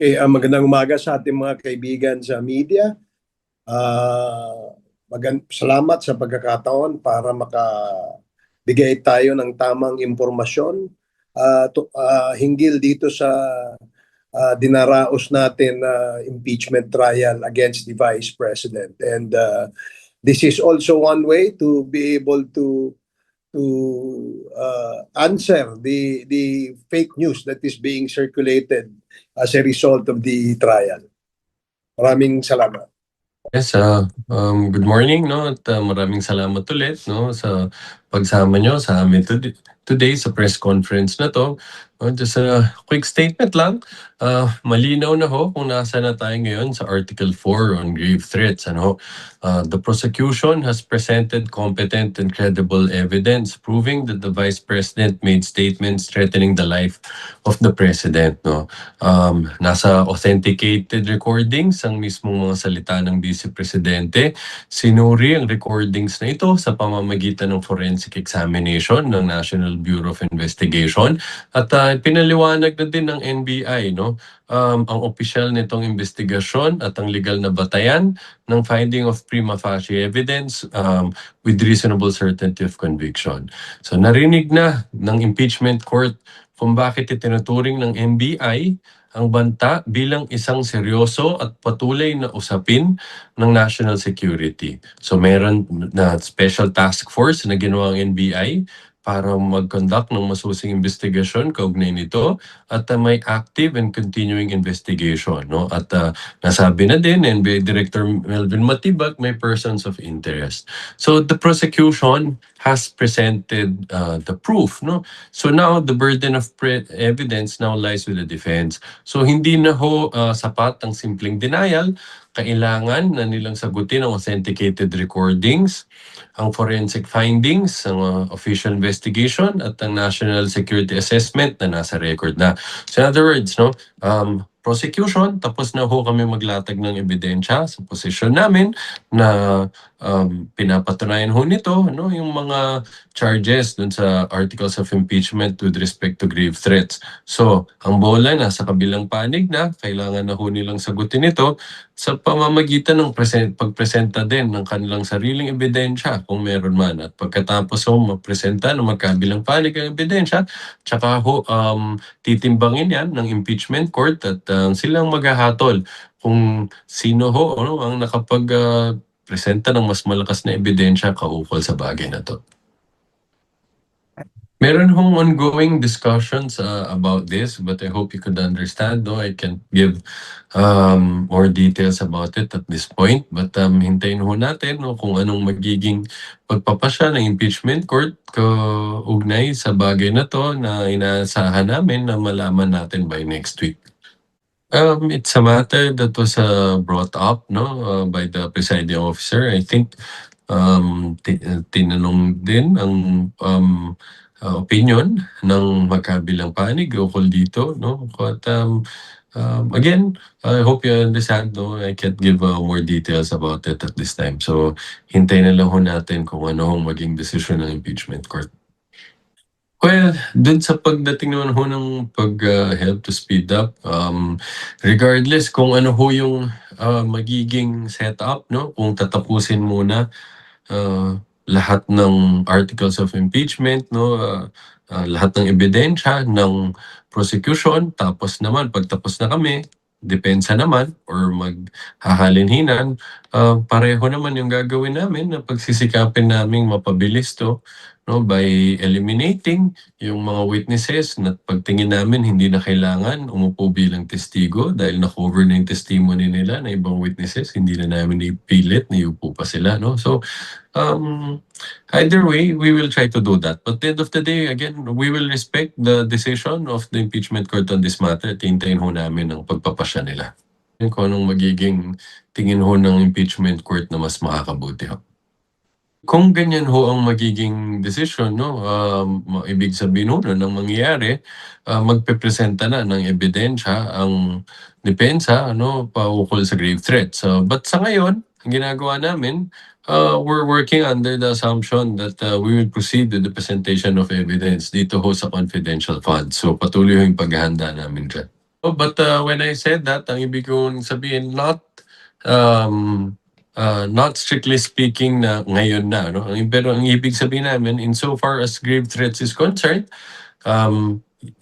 Magandang umaga sa ating mga kaibigan sa media. Salamat sa pagkakataon para makabigay tayo ng tamang impormasyon hinggil dito sa dinaraos natin na impeachment trial against the Vice President. And this is also one way to be able to answer the fake news that is being circulated as a result of the trial. Maraming salamat. Yes, good morning, no? At maraming salamat ulit, no, sa pagsama nyo sa amin today sa press conference na to. Just a quick statement lang. Malinaw na ho kung nasa na tayo ngayon sa Article 4 on grave threats. The prosecution has presented competent and credible evidence proving that the Vice President made statements threatening the life of the President. No? Nasa authenticated recordings ang mismong mga salita ng Vice Presidente. Sinuri ang recordings na ito sa pamamagitan ng forensic examination ng National Bureau of Investigation at pinaliwanag na din ng NBI, no? Ang opisyal nitong investigasyon at ang legal na batayan ng finding of prima facie evidence with reasonable certainty of conviction. So narinig na ng impeachment court kung bakit itinuturing ng NBI ang banta bilang isang seryoso at patuloy na usapin ng national security. So meron na special task force na ginawa ang NBI para mag-conduct ng masusing investigasyon kaugnay nito at may active and continuing investigation. No? At nasabi na din NBI Director Melvin Matibag may persons of interest. So the prosecution has presented the proof. No? So now the burden of evidence now lies with the defense. So hindi na ho sapat ang simpleng denial. Kailangan na nilang sagutin ang authenticated recordings, ang forensic findings, ang official investigation at ang national security assessment na nasa record na. So in other words, no, prosecution, tapos na ho kami maglatag ng ebidensya sa posisyon namin na pinapatunayan ho nito, no, yung mga charges dun sa articles of impeachment with respect to grave threats. So, ang bola nasa kabilang panig na, kailangan na ho nilang sagutin ito sa pamamagitan ng pagpresenta din ng kanilang sariling ebidensya kung meron man. At pagkatapos ho magpresenta ng magkabilang panig ang ebidensya, tsaka ho titimbangin yan ng impeachment court at silang maghahatol kung sino ho ang presenta ng mas malakas na ebidensya kaukol sa bagay na to. Meron hong ongoing discussions about this, but I hope you could understand. No, I can't give more details about it at this point. But hintayin ho natin kung anong magiging pagpapasya ng impeachment court kaugnay sa bagay na to na inaasahan namin na malaman natin by next week. It's a matter that was brought up, no, by the presiding officer. I think tinanong din ang opinion ng magkabilang panig ukol dito, no. But again, I hope you understand, no, I can't give more details about it at this time. So hintayin na lang ho natin kung ano ang maging decision ng impeachment court. Well, dun sa pagdating naman ho ng pag-help to speed up, regardless kung ano ho yung magiging setup, no? Kung tatapusin muna lahat ng articles of impeachment, no? Lahat ng ebidensya ng prosecution, tapos naman, pagtapos na kami, depensa naman or maghahalinhinan, pareho naman yung gagawin namin na pagsisikapin naming mapabilis to, no, by eliminating yung mga witnesses na pagtingin namin hindi na kailangan umupo bilang testigo dahil na-cover na yung testimony nila na ibang witnesses, hindi na namin ipilit na iupo pa sila, no. So either way, we will try to do that. But at the end of the day, again, we will respect the decision of the impeachment court on this matter at hintayin ho namin ang pagpapasya nila. Kung anong magiging tingin ho ng impeachment court na mas makakabuti ho. Kung ganyan ho ang magiging decision, no, ibig sabihin ho na nang mangyayari, magpepresenta na ng ebidensya ang depensa, no, paukol sa grave threats. But sa ngayon, ang ginagawa namin, we're working under the assumption that we will proceed with the presentation of evidence dito ho sa confidential funds. So patuloy ho yung paghahanda namin dyan. Oh, but when I said that, ang ibig kong sabihin, um, not strictly speaking na ngayon na, no? Pero ang ibig sabihin namin, insofar as grave threats is concerned,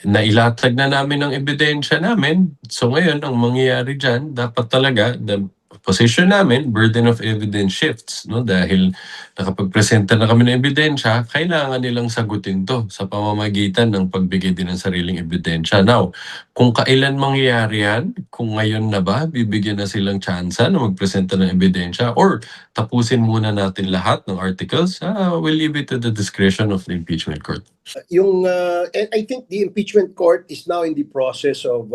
nailatag na namin ang ebidensya namin. So ngayon, ang mangyayari dyan, dapat talaga, the position namin, burden of evidence shifts. No? Dahil nakapagpresenta na kami ng ebidensya, kailangan nilang sagutin to sa pamamagitan ng pagbigay din ng sariling ebidensya. Now, kung kailan mangyayari yan, kung ngayon na ba, bibigyan na silang tsansa na magpresenta ng ebidensya, or tapusin muna natin lahat ng articles, we'll leave it to the discretion of the impeachment court. And I think the impeachment court is now in the process of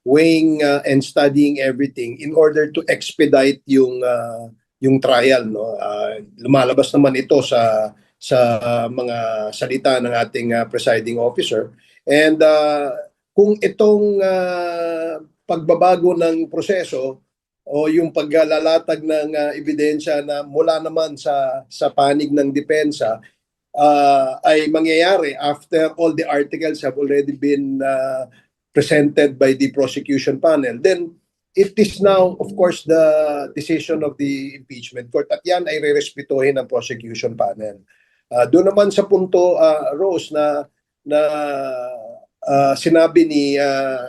weighing and studying everything in order to expedite yung trial, no. Lumalabas naman ito sa mga salita ng ating presiding officer, and kung itong pagbabago ng proseso o yung paglalalatag ng ebidensya na mula naman sa panig ng depensa ay mangyayari after all the articles have already been presented by the prosecution panel, then it is now, of course, the decision of the impeachment court, at yan ay rerespetuhin ng prosecution panel. Doon naman sa punto, Rose, na sinabi ni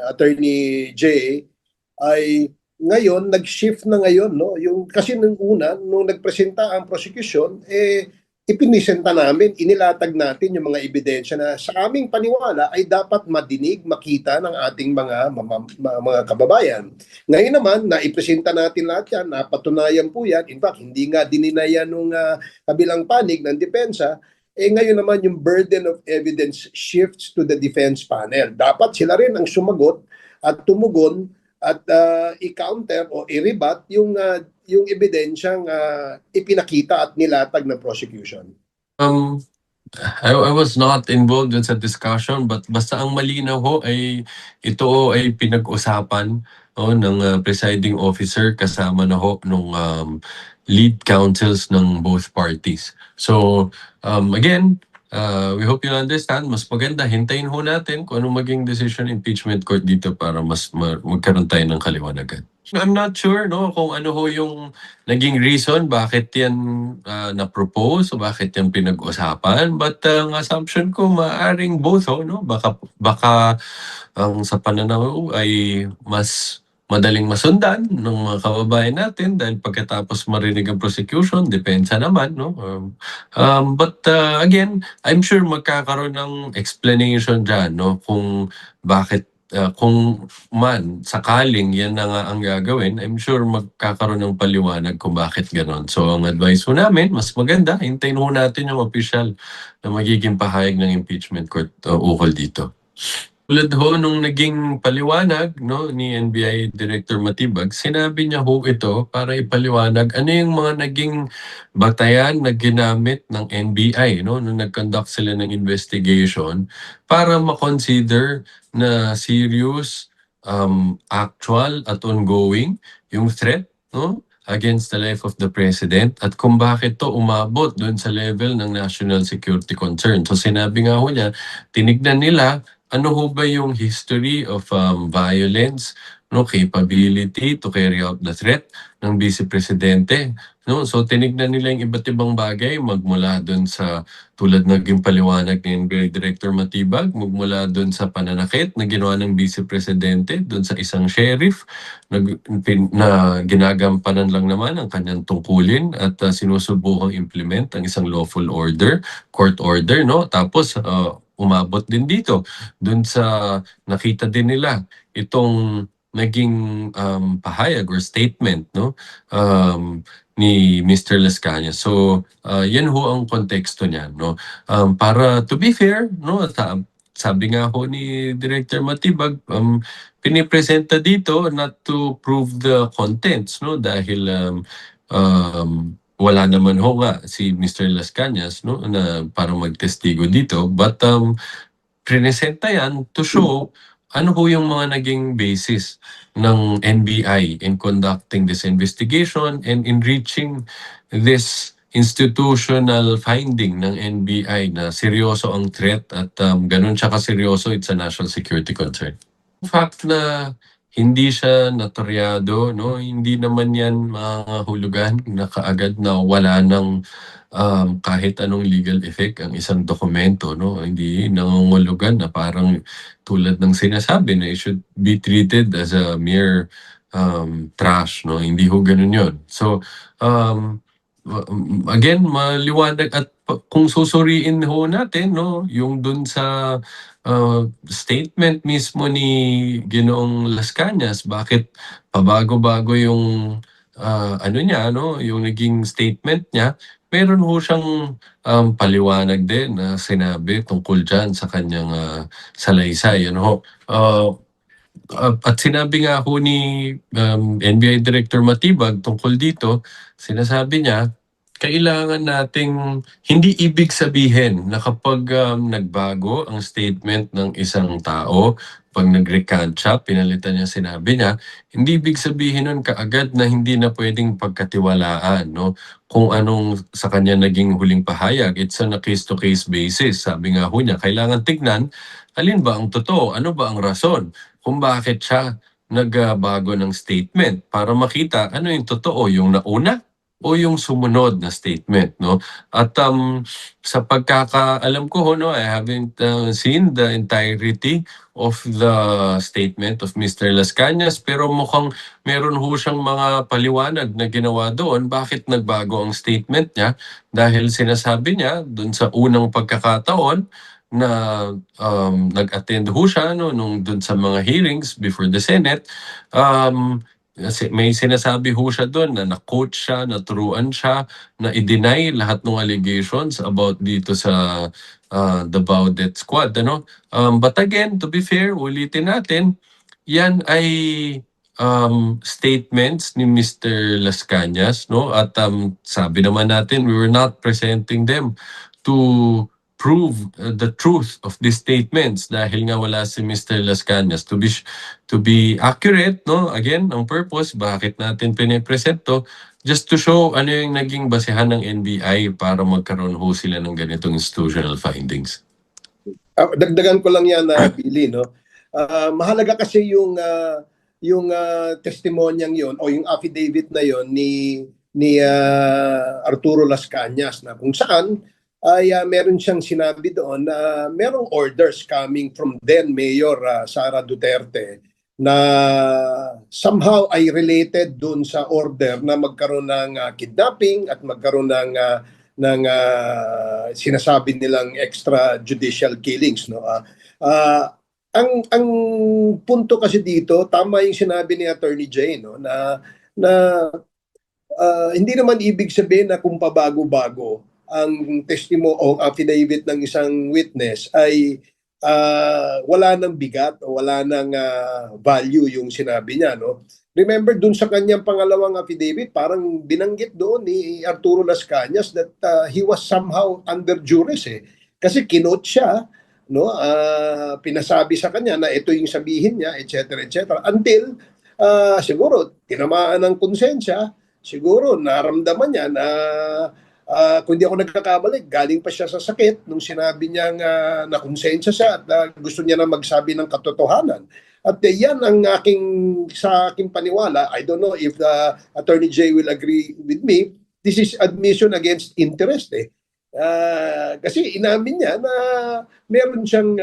Attorney Jay, ay ngayon nag-shift na ngayon, no, yung kasi nung una nung nagpresenta ang prosecution, ipinisenta namin, inilatag natin yung mga ebidensya na sa aming paniwala ay dapat madinig, makita ng ating mga kababayan. Ngayon naman, naipresenta natin lahat yan, napatunayan po yan. In fact, hindi nga dininaya nung kabilang panig ng depensa. Ngayon naman yung burden of evidence shifts to the defense panel. Dapat sila rin ang sumagot at tumugon at i-counter o i-rebut yung ebidensyang ipinakita at nilatag ng prosecution. I was not involved dun sa discussion, but basta ang malinaw ho ay ito ay pinag-usapan ng presiding officer kasama na ho nung lead counsels ng both parties. So again, we hope you understand, mas maganda hintayin ho natin kung anong maging decision impeachment court dito para mas magkaroon tayo ng kaliwanagan. I'm not sure kung ano ho yung naging reason bakit yan na-propose o bakit yan pinag-usapan, but ang assumption ko maaring both baka ang sa pananaw ay mas madaling masundan ng mga kababayan natin dahil pagkatapos marinig ang prosecution, depensa naman, but again, I'm sure magkakaroon ng explanation dyan, kung bakit, kung man sakaling yan na nga ang gagawin, I'm sure magkakaroon ng paliwanag kung bakit ganon. So ang advice ho namin, mas maganda, hintayin ho natin yung official na magiging pahayag ng impeachment court ukol dito. Tulad ho nung naging paliwanag ni NBI Director Matibag, sinabi niya ho ito para ipaliwanag ano yung mga naging batayan na ginamit ng NBI nung nag-conduct sila ng investigation para makonsider na serious, actual at ongoing yung threat against the life of the President at kung bakit to umabot doon sa level ng national security concern. So sinabi nga ho niya, tinignan nila ano ho ba yung history of violence, capability to carry out the threat ng Vice Presidente. So tinignan nila yung iba't ibang bagay magmula doon sa tulad naging paliwanag ni Director Matibag, magmula doon sa pananakit na ginawa ng Vice Presidente doon sa isang sheriff na ginagampanan lang naman ang kanyang tungkulin at sinusubukang implement ang isang lawful order, court order, tapos umabot din dito dun sa nakita din nila itong naging pahayag or statement ni Mr. Las Cañas. So yan ho ang konteksto niyan, para to be fair, sabi nga ho ni Director Matibag, pinipresenta dito not to prove the contents, dahil wala naman ho nga si Mr. Las Cañas na parang magtestigo dito, but presenta yan to show ano ho yung mga naging basis ng NBI in conducting this investigation and in reaching this institutional finding ng NBI na seryoso ang threat at ganun siya kaseryoso, it's a national security concern. fact na hindi siya notaryado, no, hindi naman yan mangangahulugan na kaagad na wala ng kahit anong legal effect ang isang dokumento, no. Hindi nangangahulugan na parang tulad ng sinasabi na it should be treated as a mere trash, no. Hindi ho ganun yun. So, again, maliwanag at kung susuriin ho natin, no, yung dun sa statement mismo ni Ginoong Las Cañas, bakit pabago-bago yung ano niya, no, yung naging statement niya, meron ho siyang paliwanag din na sinabi tungkol dyan sa kanyang salaysay. Ano ho. At sinabi nga ho ni NBI Director Matibag tungkol dito, sinasabi niya, kailangan nating hindi ibig sabihin na kapag nagbago ang statement ng isang tao, pag nag-recant siya, pinalitan niya sinabi niya, hindi ibig sabihin nun kaagad na hindi na pwedeng pagkatiwalaan, no? Kung anong sa kanya naging huling pahayag. It's on a case-to-case basis. Sabi nga ho niya, kailangan tignan, alin ba ang totoo? Ano ba ang rason kung bakit siya nagbago ng statement para makita ano yung totoo, yung nauna o yung sumunod na statement, no? At sa pagkakaalam ko ho, no, I haven't seen the entirety of the statement of Mr. Las Cañas, pero mukhang meron ho siyang mga paliwanag na ginawa doon bakit nagbago ang statement niya, dahil sinasabi niya doon sa unang pagkakataon na nag-attend ho siya, no, nung doon sa mga hearings before the Senate. Kasi may sinasabi ho siya doon na na-coach siya, naturuan siya, na i-deny lahat ng allegations about dito sa the Baudet Squad. Ano? But again, to be fair, ulitin natin, yan ay statements ni Mr. Las Cañas, no? At sabi naman natin, we were not presenting them to prove the truth of these statements dahil nga wala si Mr. Las Cañas. To be accurate, no? Again, ang purpose, bakit natin pinipresent to, just to show ano yung naging basehan ng NBI para magkaroon ho sila ng ganitong institutional findings. Dagdagan ko lang yan na Billy, no. Mahalaga kasi yung testimonyang yon o yung affidavit na yon ni Arturo Las Cañas, na kung saan ay meron siyang sinabi doon na merong orders coming from then Mayor Sara Duterte na somehow ay related doon sa order na magkaroon ng kidnapping at magkaroon ng sinasabi nilang extrajudicial killings, no. Ang punto kasi dito, tama yung sinabi ni Attorney Jay, no, na hindi naman ibig sabihin na kung pabago-bago ang testimony o affidavit ng isang witness ay wala nang bigat o wala nang value yung sinabi niya, no. Remember dun sa kanyang pangalawang affidavit, parang binanggit doon ni Arturo Las Cañas that he was somehow under duress kasi kinote siya, no, pinasabi sa kanya na ito yung sabihin niya, etc. until siguro tinamaan ng konsensya, siguro naramdaman niya na kung di ako nagkakamali, galing pa siya sa sakit nung sinabi niya na konsensya siya at gusto niya na magsabi ng katotohanan. At yan ang sa aking paniwala. I don't know if the Attorney Jay will agree with me. This is admission against interest kasi inamin niya na meron siyang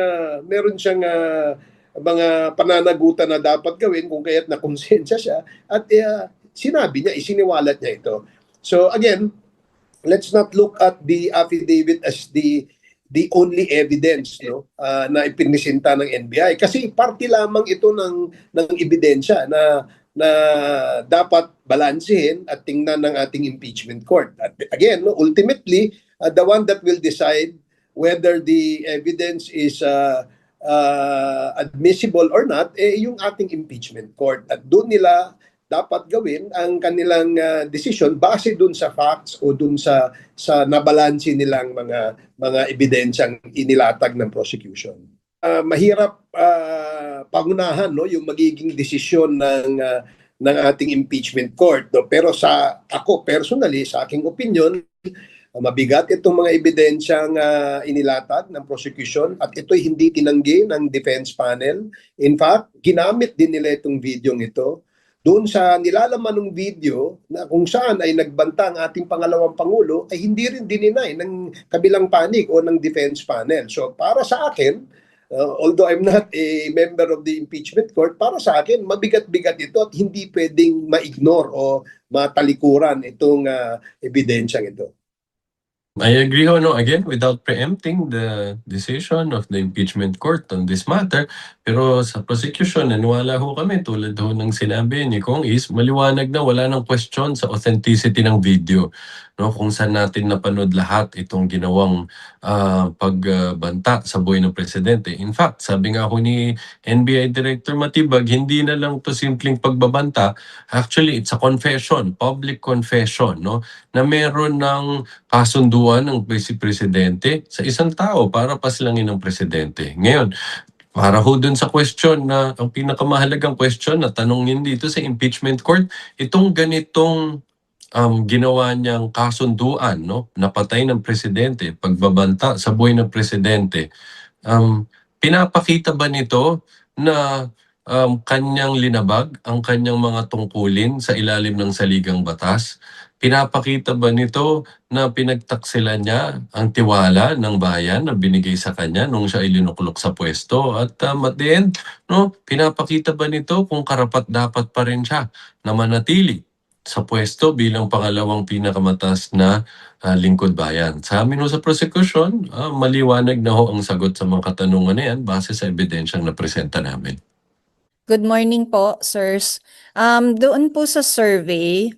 mga pananagutan na dapat gawin kung kaya't na konsensya siya at sinabi niya, isiniwalat niya ito. So again, let's not look at the affidavit as the only evidence, no, na ipinisinta ng NBI kasi parte lamang ito ng ebidensya na dapat balansehin at tingnan ng ating impeachment court. At again, no, ultimately the one that will decide whether the evidence is admissible or not yung ating impeachment court, at doon nila dapat gawin ang kanilang decision base dun sa facts o dun sa nabalansi nilang mga ebidensyang inilatag ng prosecution. Mahirap pangunahan, no, yung magiging desisyon ng ating impeachment court, no? Pero ako personally, sa aking opinion, Mabigat itong mga ebidensyang inilatag ng prosecution at ito'y hindi tinanggi ng defense panel. In fact, ginamit din nila itong video ito doon sa nilalaman ng video na kung saan ay nagbanta ang ating pangalawang pangulo ay hindi rin dininay ng kabilang panig o ng defense panel. So para sa akin, although I'm not a member of the impeachment court, para sa akin mabigat-bigat ito at hindi pwedeng ma-ignore o matalikuran itong ebidensyang ito. I agree ho, no, again, without preempting the decision of the impeachment court on this matter, pero sa prosecution, naniwala ho kami, tulad ho ng sinabi ni Kong Is, maliwanag na wala ng question sa authenticity ng video, no, kung saan natin napanood lahat itong ginawang pagbanta sa buhay ng presidente. In fact, sabi nga ho ni NBI Director Matibag, hindi na lang to simpleng pagbabanta, actually it's a confession, public confession, no, na meron ng kasunduan ng Vice Presidente sa isang tao para paslangin ng Presidente. Ngayon, para ho dun sa question na, ang pinakamahalagang question na tanongin dito sa impeachment court, itong ganitong ginawa niyang kasunduan, no, napatay ng Presidente, pagbabanta sa buhay ng Presidente, pinapakita ba nito na kanyang linabag ang kanyang mga tungkulin sa ilalim ng saligang batas? Pinapakita ba nito na pinagtaksilan niya ang tiwala ng bayan na binigay sa kanya nung siya ay linuklok sa pwesto? At at the end, no, pinapakita ba nito kung karapat-dapat pa rin siya na manatili sa pwesto bilang pangalawang pinakamataas na lingkod bayan? Sa amin ho sa prosecution, maliwanag na ho ang sagot sa mga katanungan na yan base sa ebidensyang napresenta namin. Good morning po, sirs. Doon po sa survey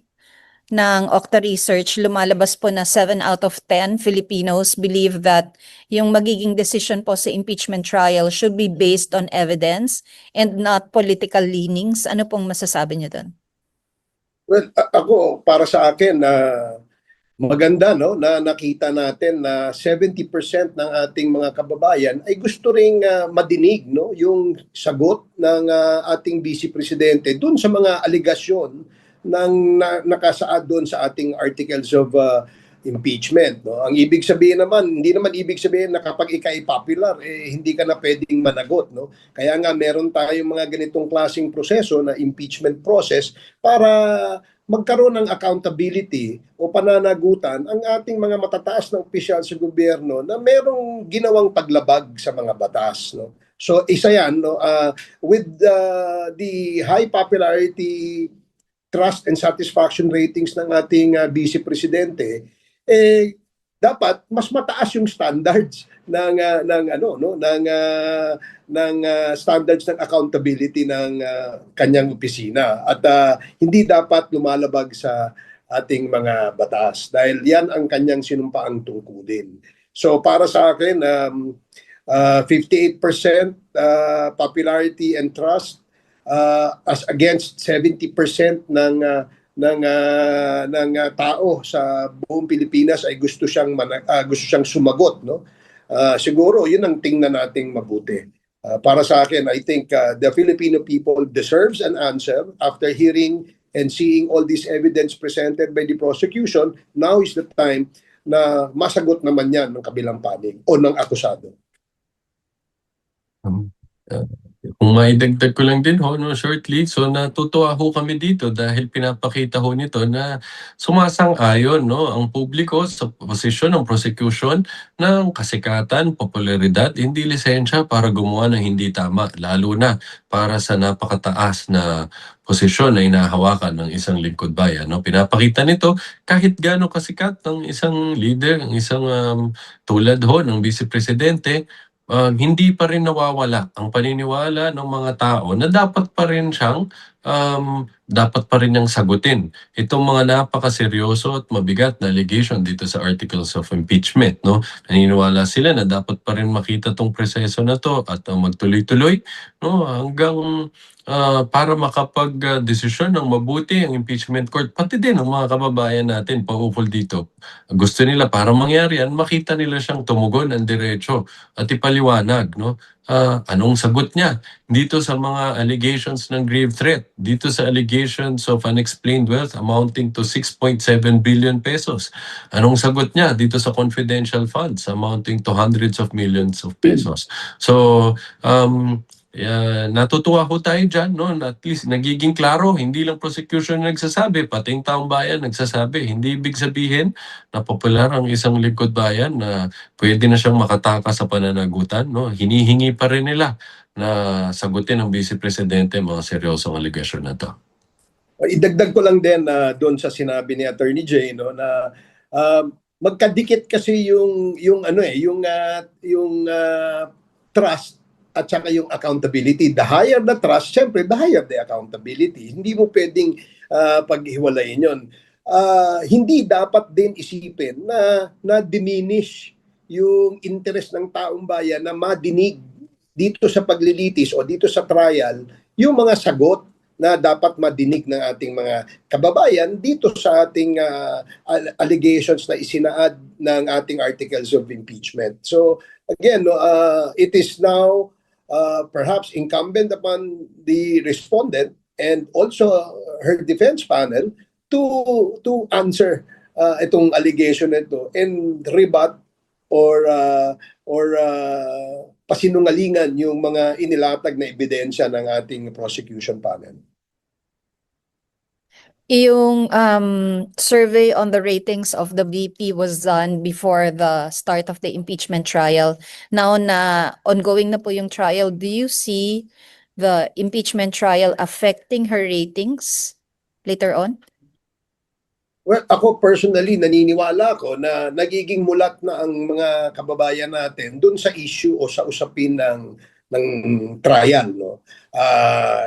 ng Okta Research, lumalabas po na 7 out of 10 Filipinos believe that yung magiging decision po sa impeachment trial should be based on evidence and not political leanings. Ano pong masasabi niyo doon? Well, ako, para sa akin, maganda, no, na nakita natin na 70% ng ating mga kababayan ay gusto ring madinig, no, yung sagot ng ating Vice Presidente dun sa mga aligasyon ng nakasaad doon sa ating articles of impeachment, no. Ang ibig sabihin naman, hindi naman ibig sabihin na kapag ikaw ay popular, hindi ka na pwedeng managot, no. Kaya nga meron tayong mga ganitong klaseng proseso na impeachment process para magkaroon ng accountability o pananagutan ang ating mga matataas na opisyal sa gobyerno na merong ginawang paglabag sa mga batas, no. So isa yan, no, with the high popularity, trust and satisfaction ratings ng ating Vice Presidente, dapat mas mataas yung standards ng standards ng accountability ng kanyang opisina at hindi dapat lumalabag sa ating mga batas dahil yan ang kanyang sinumpaang tungkulin. So para sa akin, 58% popularity and trust as against 70% ng tao sa buong Pilipinas ay gusto siyang sumagot, no. Siguro yun ang tingnan nating mabuti. Para sa akin, I think the Filipino people deserves an answer after hearing and seeing all this evidence presented by the prosecution. Now is the time na masagot naman yan ng kabilang panig o ng akusado. Kung maidagdag ko lang din ho, no, shortly, so natutuwa ho kami dito dahil pinapakita ho nito na sumasang-ayon, no, ang publiko sa posisyon ng prosecution ng kasikatan, popularidad, hindi lisensya para gumawa ng hindi tama, lalo na para sa napakataas na posisyon na inahawakan ng isang lingkod bayan, no. Pinapakita nito kahit gaano kasikat ng isang leader, ng isang tulad ho ng Vice Presidente, hindi pa rin nawawala ang paniniwala ng mga tao na dapat pa rin niyang sagutin itong mga napakaseryoso at mabigat na allegation dito sa articles of impeachment, no. Naniniwala sila na dapat pa rin makita tong proseso na to at magtuloy-tuloy, no, hanggang para makapag-desisyon ng mabuti ang impeachment court, pati din ang mga kababayan natin paukol dito. Gusto nila para mangyari yan, makita nila siyang tumugon ang diretso at ipaliwanag, no? Anong sagot niya dito sa mga allegations ng grave threat, dito sa allegations of unexplained wealth amounting to 6.7 billion pesos. Anong sagot niya dito sa confidential funds amounting to hundreds of millions of pesos. So, natutuwa ko tayo dyan, no? At least nagiging klaro, hindi lang prosecution nagsasabi, pati yung taong bayan nagsasabi. Hindi ibig sabihin na popular ang isang lingkod bayan na pwede na siyang makatakas sa pananagutan, no? Hinihingi pa rin nila na sagutin ng Vice Presidente mga seryosong aligasyon na to. Idagdag ko lang din doon sa sinabi ni Attorney Jay, no, na magkadikit kasi yung trust at saka yung accountability. The higher the trust, syempre the higher the accountability. Hindi mo pwedeng paghiwalayin yun. Hindi dapat din isipin na diminish yung interest ng taong bayan na madinig dito sa paglilitis o dito sa trial yung mga sagot na dapat madinig ng ating mga kababayan dito sa ating allegations na isinaad ng ating articles of impeachment. So again, it is now perhaps incumbent upon the respondent and also her defense panel to answer itong allegation nito and rebut or pasinungalingan yung mga inilatag na ebidensya ng ating prosecution panel. Yung survey on the ratings of the VP was done before the start of the impeachment trial. Now na ongoing na po yung trial, do you see the impeachment trial affecting her ratings later on? Well, ako personally naniniwala ako na nagiging mulat na ang mga kababayan natin dun sa issue o sa usapin ng trial, no.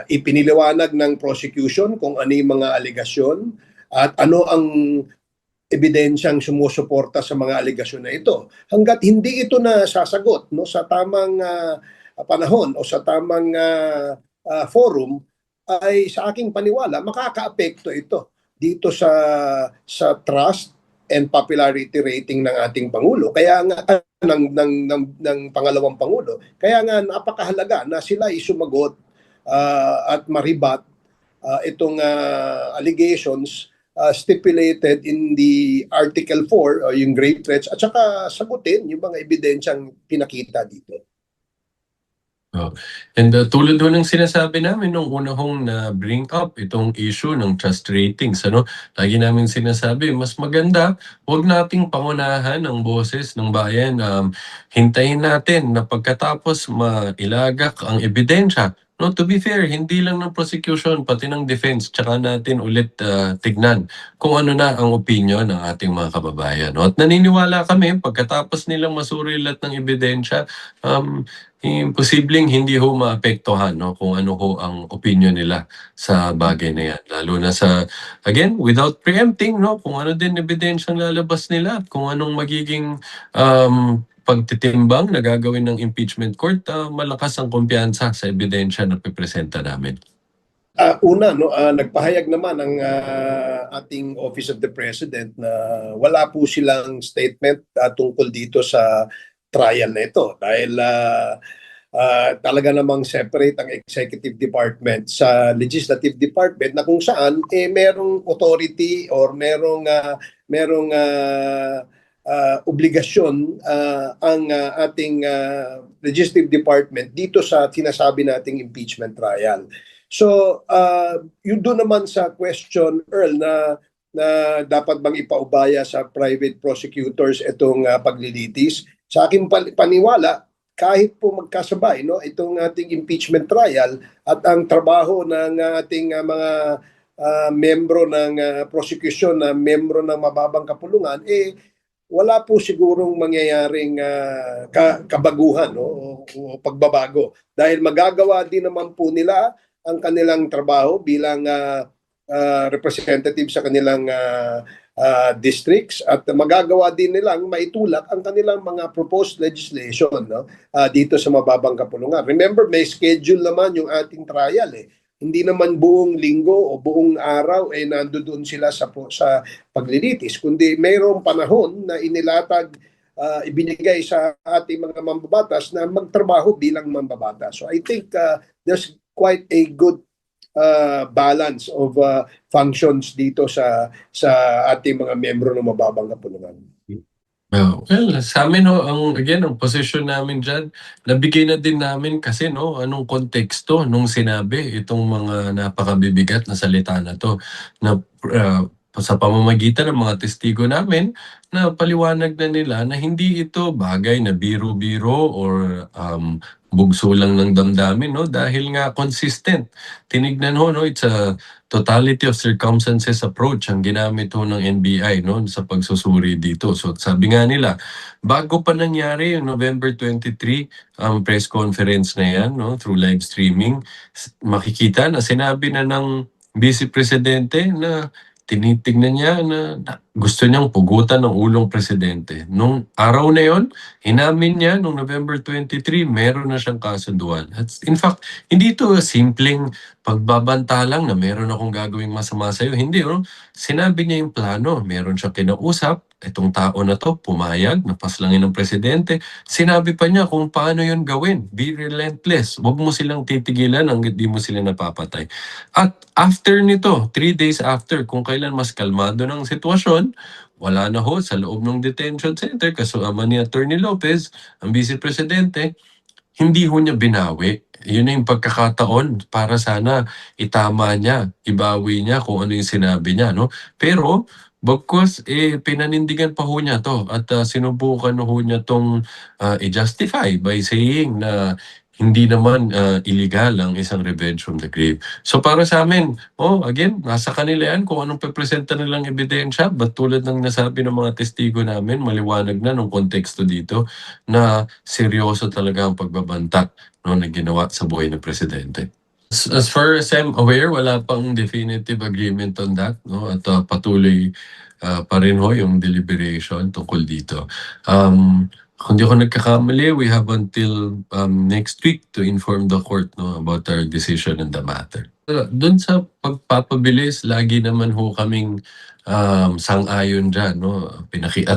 Ipiniliwanag ng prosecution kung ano yung mga alegasyon at ano ang ebidensyang sumusuporta sa mga alegasyon na ito. Hangga't hindi ito na sasagot, no, sa tamang panahon o sa tamang forum, ay sa aking paniwala makakaapekto ito dito sa trust and popularity rating ng ating pangulo. Kaya nga ng pangalawang pangulo. Kaya nga napakahalaga na sila ay sumagot at maribat itong allegations stipulated in the Article 4 o yung grave threats at saka sagutin yung mga ebidensyang pinakita dito. And tulad doon ng sinasabi namin nung una hong na-bring up itong issue ng trust ratings, ano? Lagi namin sinasabi, mas maganda, huwag nating pangunahan ang boses ng bayan. Hintayin natin na pagkatapos mailagak ang ebidensya. No, to be fair, hindi lang ng prosecution, pati ng defense, tsaka natin ulit tignan kung ano na ang opinion ng ating mga kababayan. No? At naniniwala kami, pagkatapos nilang masuri lahat ng ebidensya, posibleng hindi ho maapektuhan, no, kung ano ho ang opinion nila sa bagay na yan. Lalo na sa, again, without preempting, no, kung ano din ebidensyang lalabas nila at kung anong magiging pagtitimbang na gagawin ng impeachment court, malakas ang kumpiyansa sa ebidensya na pipresenta namin. Una, no, nagpahayag naman ang ating Office of the President na wala po silang statement tungkol dito sa trial na ito dahil talaga namang separate ang executive department sa legislative department na kung saan merong authority or merong obligasyon ang ating legislative department dito sa sinasabi nating impeachment trial. So, yun doon naman sa question, Earl, na dapat bang ipaubaya sa private prosecutors itong paglilitis. Sa aking paniwala, kahit po magkasabay, no, itong ating impeachment trial at ang trabaho ng ating mga membro ng prosecution na membro ng mababang kapulungan, wala po sigurong mangyayaring kabaguhan, no, o pagbabago. Dahil magagawa din naman po nila ang kanilang trabaho bilang representative sa kanilang districts at magagawa din nilang maitulak ang kanilang mga proposed legislation, no, dito sa mababang kapulungan. Remember, may schedule naman yung ating trial. hindi naman buong linggo o buong araw nandoon sila sa paglilitis, kundi mayroong panahon na inilatag, ibinigay sa ating mga mambabatas na magtrabaho bilang mambabatas. So I think there's quite a good balance of functions dito sa ating mga miyembro ng mababang kapulungan. Well, sa amin ang position namin diyan, nabigay na din namin kasi anong konteksto nung sinabi itong mga napakabibigat na salita na to na sa pamamagitan ng mga testigo namin na paliwanag na nila na hindi ito bagay na biro-biro or bugso lang ng damdamin dahil nga consistent. Tinignan it's a totality of circumstances approach ang ginamit ng NBI sa pagsusuri dito. So sabi nga nila, bago pa nangyari yung November 23 ang press conference na yan through live streaming, makikita na sinabi na ng Vice Presidente na tinitignan niya na gusto niyang pugutan ng ulong presidente. Nung araw na yon, inamin niya nung November 23, meron na siyang kasunduan. At in fact, hindi ito simpleng pagbabanta lang na meron akong gagawing masama sa'yo. Hindi, sinabi niya yung plano. Meron siya kinausap. Itong tao na to, pumayag, napaslangin ng presidente. Sinabi pa niya kung paano yun gawin. Be relentless. Huwag mo silang titigilan hanggang di mo sila napapatay. At after nito, 3 days after, kung kailan mas kalmado ng sitwasyon, wala na sa loob ng detention center kasama ni Attorney Lopez, ang Vice Presidente, hindi niya binawi. Yun na yung pagkakataon para sana itama niya, ibawi niya kung ano yung sinabi niya. Pero, bagkus, pinanindigan pa niya to at sinubukan niya tong i-justify by saying na hindi naman illegal ang isang revenge from the grave. So para sa amin, again, nasa kanila yan kung anong pepresenta nilang ebidensya. But tulad ng nasabi ng mga testigo namin, maliwanag na nung konteksto dito na seryoso talaga ang pagbabanta na ginawa sa buhay ng presidente. As far as I'm aware, wala pang definitive agreement on that. At patuloy pa rin yung deliberation tungkol dito. Kung di ako nagkakamali, we have until next week to inform the court about our decision in the matter. Doon sa pagpapabilis, lagi naman kaming sang-ayon dyan.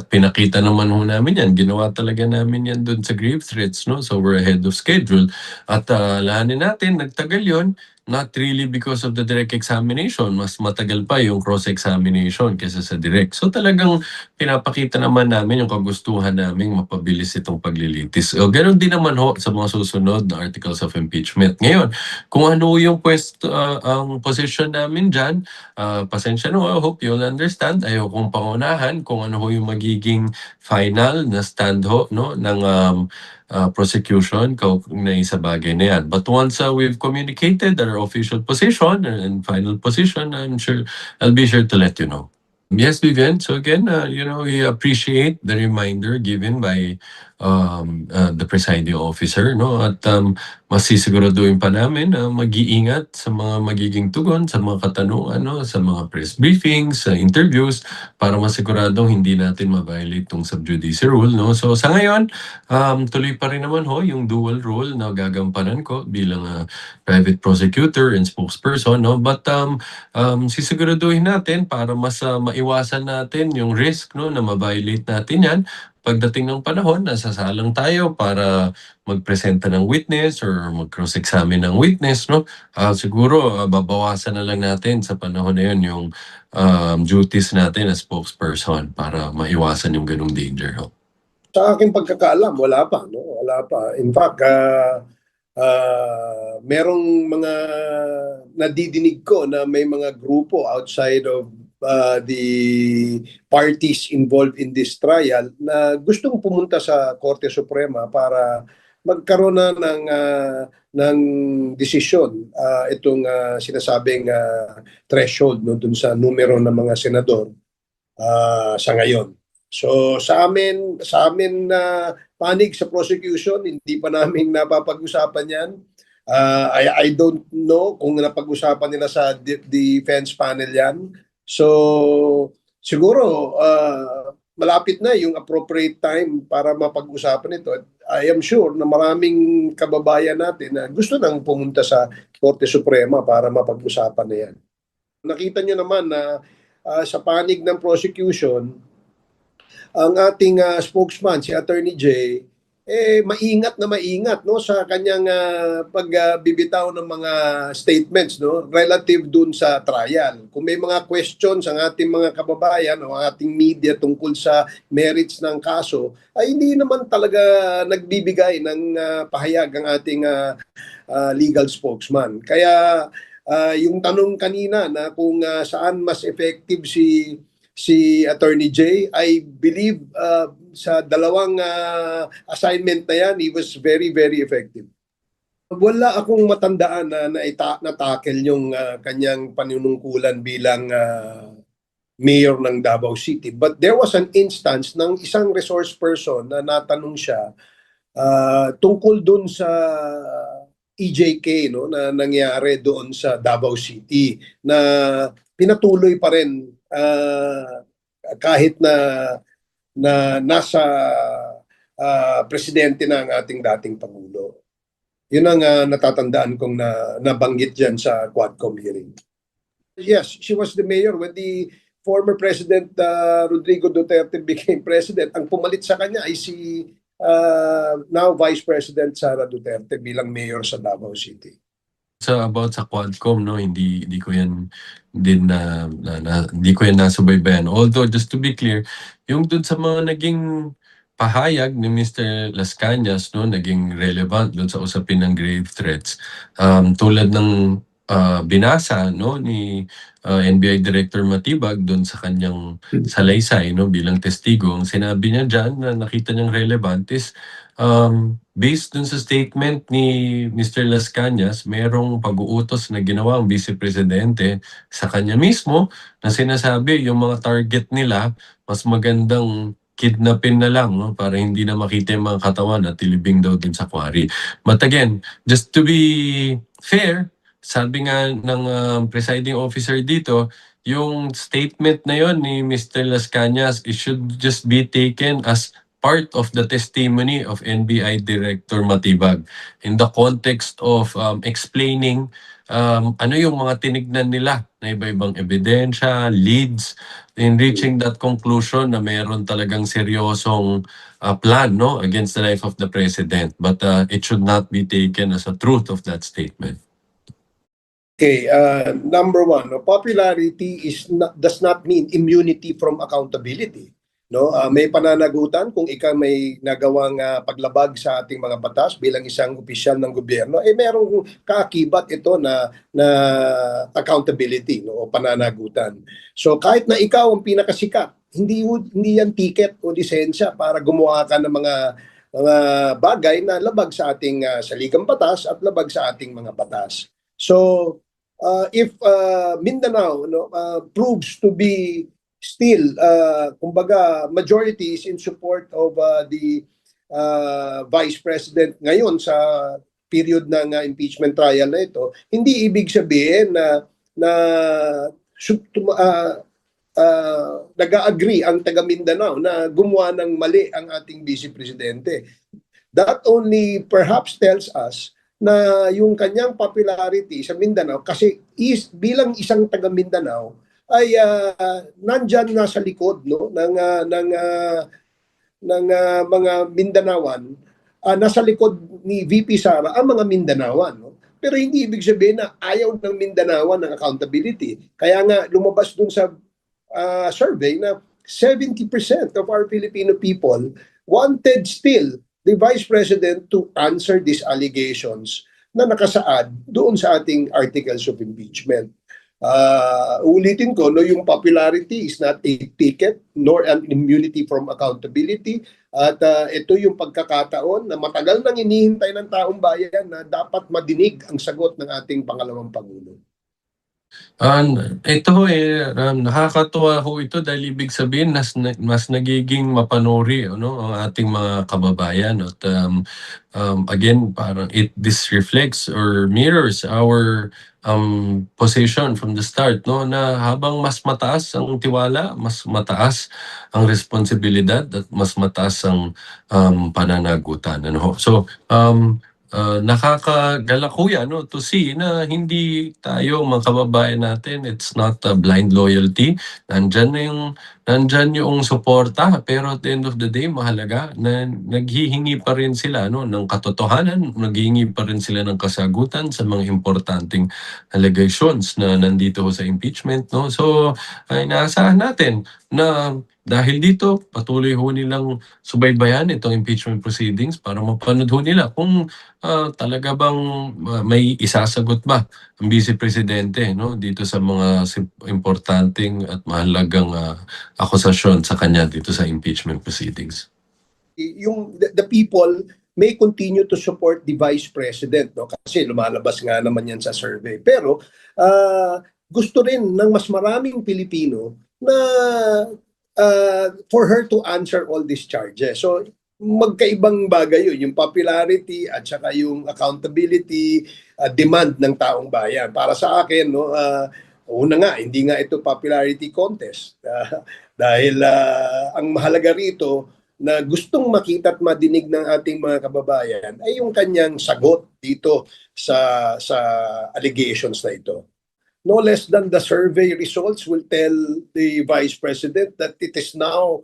Pinakita naman namin yan. Ginawa talaga namin yan doon sa grave threats. So we're ahead of schedule. At lahanin natin, nagtagal yon. Not really because of the direct examination. Mas matagal pa yung cross-examination kaysa sa direct. So talagang pinapakita naman namin yung kagustuhan namin mapabilis itong paglilitis. Ganon din naman sa mga susunod na articles of impeachment. Ngayon, kung ano yung ang position namin dyan, pasensya I hope you'll understand. Ayaw kong pangunahan kung ano yung magiging final na stand ng prosecution na sa bagay na yan. But once we've communicated our official position and final position, I'll be sure to let you know. Yes, Vivian. So again, we appreciate the reminder given by the presiding officer, at masisiguraduhin pa namin na mag-iingat sa mga magiging tugon, sa mga katanungan, sa mga press briefings, sa interviews, para masiguradong hindi natin ma-violate tong sub judice rule. So sa ngayon, tuloy pa rin naman yung dual role na gagampanan ko bilang private prosecutor and spokesperson. But sisiguraduhin natin para mas maiwasan natin yung risk na ma-violate natin yan. Pagdating ng panahon, nasasalang tayo para magpresenta ng witness or mag-cross-examine ng witness, siguro babawasan na lang natin sa panahon na yun yung duties natin as spokesperson para maiwasan yung ganung danger. Sa aking pagkakaalam, wala pa. Wala pa. In fact, merong mga nadidinig ko na may mga grupo outside of the parties involved in this trial na gustong pumunta sa Korte Suprema para magkaroon na ng desisyon itong sinasabing threshold dun sa numero ng mga senador sa ngayon. So sa amin na panig sa prosecution, hindi pa namin napapag-usapan yan. I don't know kung napag-usapan nila sa defense panel yan. So siguro malapit na yung appropriate time para mapag-usapan ito. I am sure na maraming kababayan natin na gusto nang pumunta sa Korte Suprema para mapag-usapan na yan. Nakita nyo naman na sa panig ng prosecution, ang ating spokesman, si Attorney Jay, maingat na maingat no sa kanyang pagbibitaw ng mga statements no relative dun sa trial. Kung may mga questions ang ating mga kababayan o ating media tungkol sa merits ng kaso, ay hindi naman talaga nagbibigay ng pahayag ang ating legal spokesman. Kaya yung tanong kanina na kung saan mas effective si Attorney Jay, I believe sa dalawang assignment na yan, he was very, very effective. Wala akong matandaan na na-tackle yung kanyang panunungkulan bilang mayor ng Davao City. But there was an instance ng isang resource person na natanong siya tungkol dun sa EJK no, na nangyari doon sa Davao City na pinatuloy pa rin kahit na nasa presidente na ang ating dating Pangulo. Yun ang natatandaan kong nabanggit dyan sa Quadcom hearing. Yes, she was the mayor when the former President Rodrigo Duterte became president. Ang pumalit sa kanya ay si now Vice President Sara Duterte bilang mayor sa Davao City. So about sa Quadcom, no, hindi ko yan din hindi ko yan nasubaybayan. Although just to be clear, yung dun sa mga naging pahayag ni Mr. Las Cañas, no, naging relevant dun sa usapin ng grave threats. Tulad ng binasa no ni NBI Director Matibag dun sa kanyang salaysay no bilang testigo, ang sinabi niya diyan na nakita niyang relevant is based dun sa statement ni Mr. Las Cañas, merong pag-uutos na ginawa ang Vice Presidente sa kanya mismo na sinasabi yung mga target nila mas magandang kidnapin na lang no, para hindi na makita yung mga katawan at ilibing daw din sa quarry. But again, just to be fair, sabi nga ng presiding officer dito, yung statement na yon ni Mr. Las Cañas, it should just be taken as part of the testimony of NBI Director Matibag in the context of explaining ano yung mga tinignan nila na iba-ibang ebidensya, leads, in reaching that conclusion na meron talagang seryosong plan no against the life of the President. But it should not be taken as a truth of that statement. Okay, number one, no, popularity does not mean immunity from accountability. No, may pananagutan kung ikaw may nagawang paglabag sa ating mga batas bilang isang opisyal ng gobyerno, merong kaakibat ito na accountability no, o pananagutan. So kahit na ikaw ang pinakasikat, hindi yan ticket o lisensya para gumawa ka ng mga bagay na labag sa ating saligang batas at labag sa ating mga batas. So if Mindanao no, proves to be still, kumbaga, majority is in support of the Vice President ngayon sa period ng impeachment trial na ito, hindi ibig sabihin na nag-agree ang taga Mindanao na gumawa ng mali ang ating Vice Presidente. That only perhaps tells us na yung kanyang popularity sa Mindanao, kasi bilang isang taga Mindanao, ay nandyan nasa likod no ng mga Mindanawan, nasa likod ni VP Sara ang mga Mindanawan no. Pero hindi ibig sabihin na ayaw ng Mindanawan ng accountability. Kaya nga lumabas dun sa survey na 70% of our Filipino people wanted still the Vice President to answer these allegations na nakasaad doon sa ating articles of impeachment. Ulitin ko, no, yung popularity is not a ticket nor an immunity from accountability. At ito yung pagkakataon na matagal nang hinihintay ng taong bayan na dapat madinig ang sagot ng ating pangalawang Pangulo. Ito nakakatuwa ho ito dahil ibig sabihin mas nagiging mapanuri ano, ang ating mga kababayan. At again, parang this reflects or mirrors our position from the start no, na habang mas mataas ang tiwala, mas mataas ang responsibilidad at mas mataas ang pananagutan. Ano? So nakakagalak no, to see na hindi tayo mga kababayan natin, it's not a blind loyalty. Nandyan yung suporta, pero at the end of the day, mahalaga na naghihingi pa rin sila no, ng katotohanan, naghihingi pa rin sila ng kasagutan sa mga importanteng allegations na nandito sa impeachment. No? So, inaasahan natin na dahil dito, patuloy ho nilang subaybayan itong impeachment proceedings para mapanood ho nila kung talaga bang may isasagot ba ang Vice Presidente no, dito sa mga importanteng at mahalagang akusasyon sa kanya dito sa impeachment proceedings. The people may continue to support the Vice President, no? Kasi lumalabas nga naman yan sa survey. Pero gusto rin ng mas maraming Pilipino na for her to answer all these charges. So magkaibang bagay yun, yung popularity at saka yung accountability demand ng taong bayan. Para sa akin, no, una nga, hindi nga ito popularity contest. Dahil ang mahalaga rito na gustong makita at madinig ng ating mga kababayan ay yung kanyang sagot dito sa allegations na ito. No less than the survey results will tell the Vice President that it is now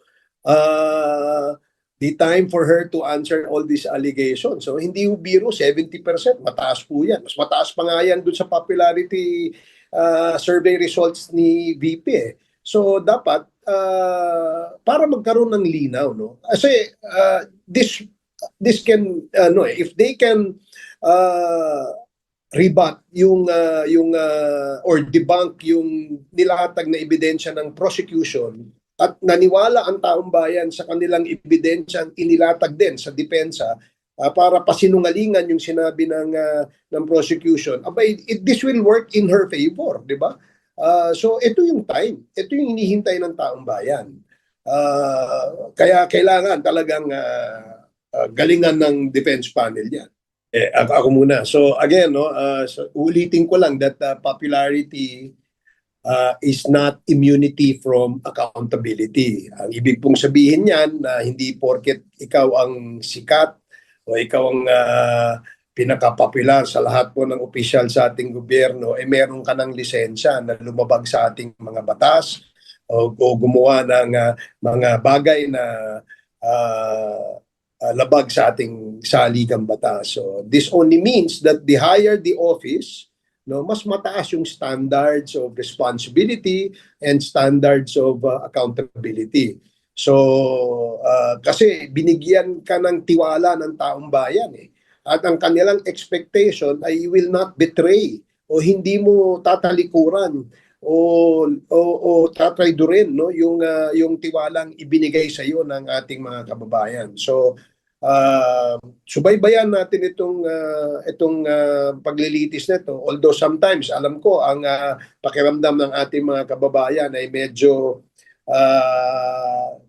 the time for her to answer all these allegations. So hindi ho biro, 70%, mataas po yan. Mas mataas pa nga yan dun sa popularity survey results ni VP. So dapat, para magkaroon ng linaw, no? Kasi this can, if they can rebut yung or debunk yung nilatag na ebidensya ng prosecution at naniwala ang taong bayan sa kanilang ebidensyang inilatag din sa depensa para pasinungalingan yung sinabi ng prosecution, this will work in her favor, di ba? So ito yung time, ito yung hinihintay ng taong bayan. Kaya kailangan talagang galingan ng defense panel yan. Ako muna. So again, no, ulitin ko lang that popularity is not immunity from accountability. Ang ibig pong sabihin niyan na hindi porket ikaw ang sikat o ikaw ang pinakapopular sa lahat po ng opisyal sa ating gobyerno, meron ka ng lisensya na lumabag sa ating mga batas o gumawa ng mga bagay na labag sa ating saligang batas. So this only means that the higher the office, no, mas mataas yung standards of responsibility and standards of accountability. So kasi binigyan ka ng tiwala ng taong bayan at ang kanilang expectation ay you will not betray o hindi mo tatalikuran o tatraydurin, no, yung tiwalang ibinigay sa iyo ng ating mga kababayan. So subaybayan natin itong paglilitis nito, although sometimes alam ko ang pakiramdam ng ating mga kababayan ay medyo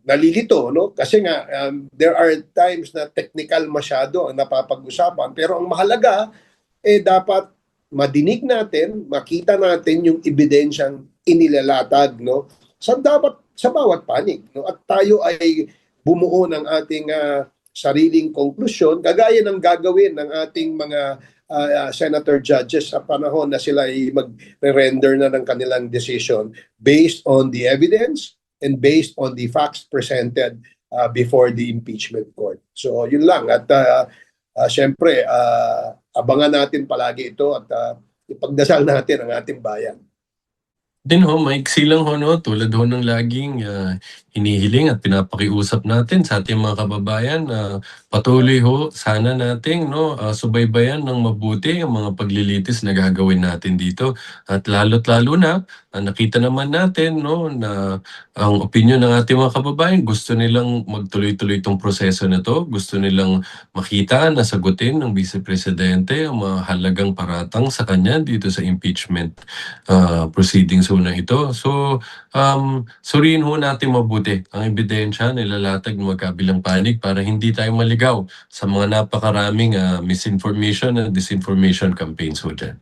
nalilito, no? Kasi nga there are times na technical masyado ang napapag-usapan, pero ang mahalaga dapat madinig natin, makita natin yung ebidensyang inilalatag, no, sa bawat panig, no, at tayo ay bumuo ng ating sariling konklusyon kagaya ng gagawin ng ating mga senator judges sa panahon na sila ay mag-render na ng kanilang decision based on the evidence and based on the facts presented before the impeachment court. So yun lang, at syempre abangan natin palagi ito at ipagdasal natin ang ating bayan. Din ho, maiksi lang ho, no, tulad ho ng laging hinihiling at pinapakiusap natin sa ating mga kababayan na patuloy ho sana nating subaybayan ng mabuti ang mga paglilitis na gagawin natin dito. At lalo't lalo na nakita naman natin, no, na ang opinion ng ating mga kababayan, gusto nilang magtuloy-tuloy itong proseso na to. Gusto nilang makita na sagutin ng Vice Presidente ang mga halagang paratang sa kanya dito sa impeachment proceedings na ito. So, suriin ho natin mabuti ang ebidensya na ilalatag ng magkabilang panig para hindi tayo maligaw sa mga napakaraming misinformation and disinformation campaigns ho dyan.